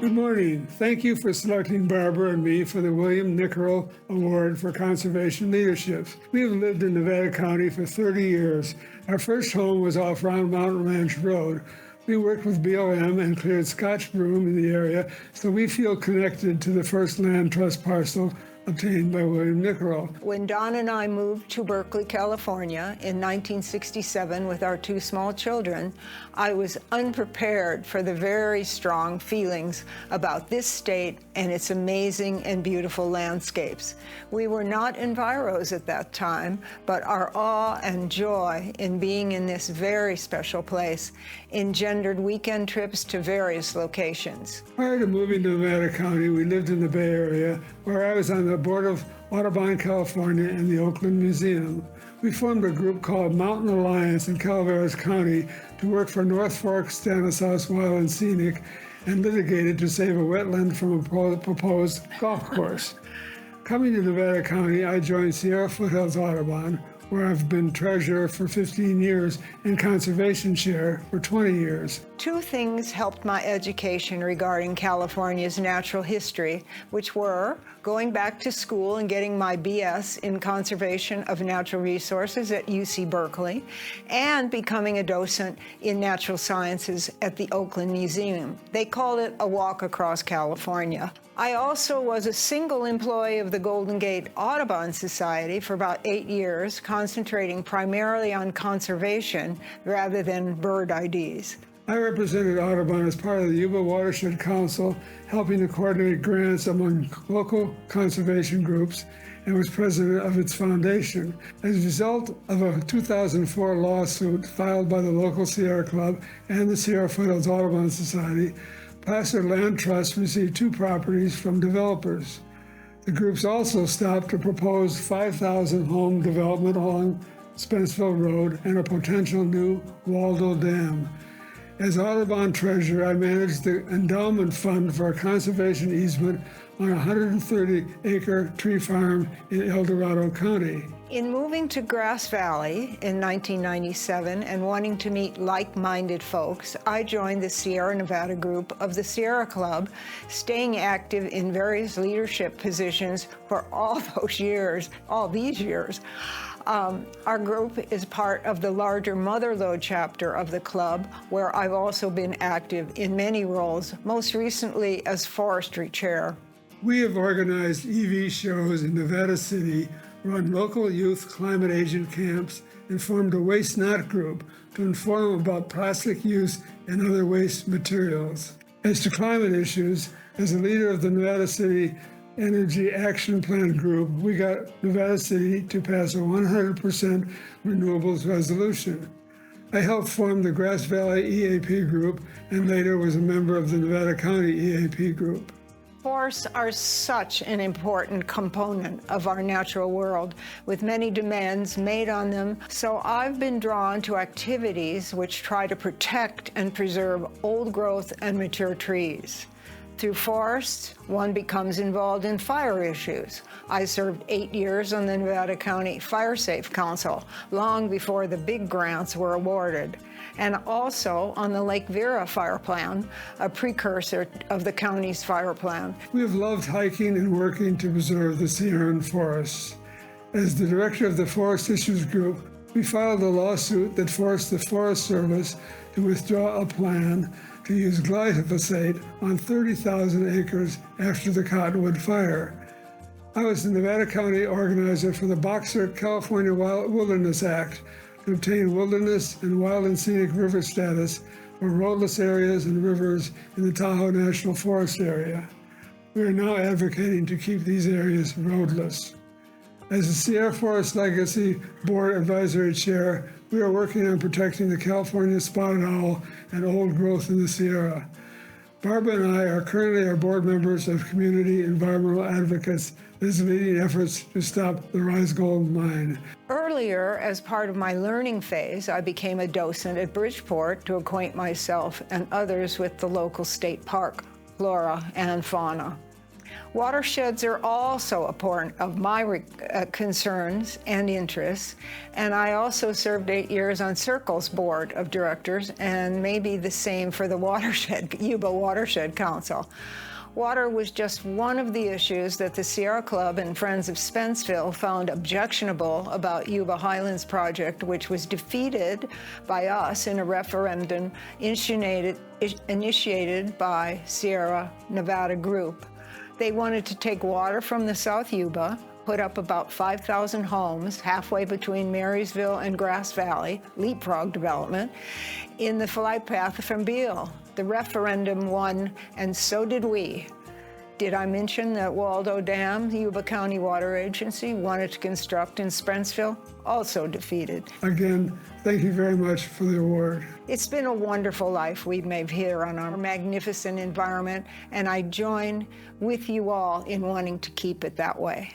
Good morning. Thank you for selecting Barbara and me for the William Nickerl Award for Conservation Leadership. We have lived in Nevada County for 30 years. Our first home was off Round Mountain Ranch Road. We worked with BLM and cleared Scotch broom in the area, so we feel connected to the first land trust parcel obtained by William Nickerl. When Don and I moved to Berkeley, California in 1967 with our two small children, I was unprepared for the very strong feelings about this state and its amazing and beautiful landscapes. We were not enviros at that time, but our awe and joy in being in this very special place engendered weekend trips to various locations. Prior to moving to Nevada County, we lived in the Bay Area, where I was on the board of Audubon, California, and the Oakland Museum. We formed a group called Mountain Alliance in Calaveras County to work for North Fork, Stanislaus, Wild and Scenic, and litigated to save a wetland from a proposed golf course. Coming to Nevada County, I joined Sierra Foothills Audubon, where I've been treasurer for 15 years and conservation chair for 20 years. Two things helped my education regarding California's natural history, which were going back to school and getting my BS in Conservation of Natural Resources at UC Berkeley, and becoming a docent in natural sciences at the Oakland Museum. They called it a walk across California. I also was a single employee of the Golden Gate Audubon Society for about 8 years, concentrating primarily on conservation rather than bird IDs. I represented Audubon as part of the Yuba Watershed Council, helping to coordinate grants among local conservation groups, and was president of its foundation. As a result of a 2004 lawsuit filed by the local Sierra Club and the Sierra Foothills Audubon Society, Placer Land Trust received 2 properties from developers. The groups also stopped a proposed 5,000 home development along Spenceville Road and a potential new Waldo Dam. As Audubon treasurer, I managed the endowment fund for a conservation easement on a 130-acre tree farm in El Dorado County. In moving to Grass Valley in 1997 and wanting to meet like-minded folks, I joined the Sierra Nevada group of the Sierra Club, staying active in various leadership positions for all these years. Our group is part of the larger Motherlode chapter of the club, where I've also been active in many roles, most recently as forestry chair. We have organized EV shows in Nevada City, run local youth climate agent camps, and formed a Waste Not group to inform about plastic use and other waste materials. As to climate issues, as a leader of the Nevada City Energy Action Plan group, we got Nevada City to pass a 100% renewables resolution. I helped form the Grass Valley EAP group and later was a member of the Nevada County EAP group. Forests are such an important component of our natural world, with many demands made on them, so I've been drawn to activities which try to protect and preserve old growth and mature trees. Through forests, one becomes involved in fire issues. I served 8 years on the Nevada County Fire Safe Council, long before the big grants were awarded, and also on the Lake Vera Fire Plan, a precursor of the county's fire plan. We have loved hiking and working to preserve the Sierran forests. As the director of the Forest Issues Group, we filed a lawsuit that forced the Forest Service to withdraw a plan to use glyphosate on 30,000 acres after the Cottonwood Fire. I was the Nevada County organizer for the Boxer California Wilderness Act to obtain wilderness and wild and scenic river status for roadless areas and rivers in the Tahoe National Forest area. We are now advocating to keep these areas roadless. As the Sierra Forest Legacy Board Advisory Chair, we are working on protecting the California spotted owl and old growth in the Sierra. Barbara and I are currently our board members of Community Environmental Advocates that is leading efforts to stop the Rise Gold mine. Earlier, as part of my learning phase, I became a docent at Bridgeport to acquaint myself and others with the local state park, flora and fauna. Watersheds are also a part of my concerns and interests, and I also served 8 years on Circle's board of directors, and maybe the same for the Yuba Watershed Council. Water was just one of the issues that the Sierra Club and Friends of Spenceville found objectionable about Yuba Highlands project, which was defeated by us in a referendum initiated by Sierra Nevada Group. They wanted to take water from the South Yuba, put up about 5,000 homes halfway between Marysville and Grass Valley, leapfrog development, in the flight path from Beale. The referendum won, and so did we. Did I mention that Waldo Dam, the Yuba County Water Agency, wanted to construct in Spenceville? Also defeated. Again, thank you very much for the award. It's been a wonderful life we've made here on our magnificent environment, and I join with you all in wanting to keep it that way.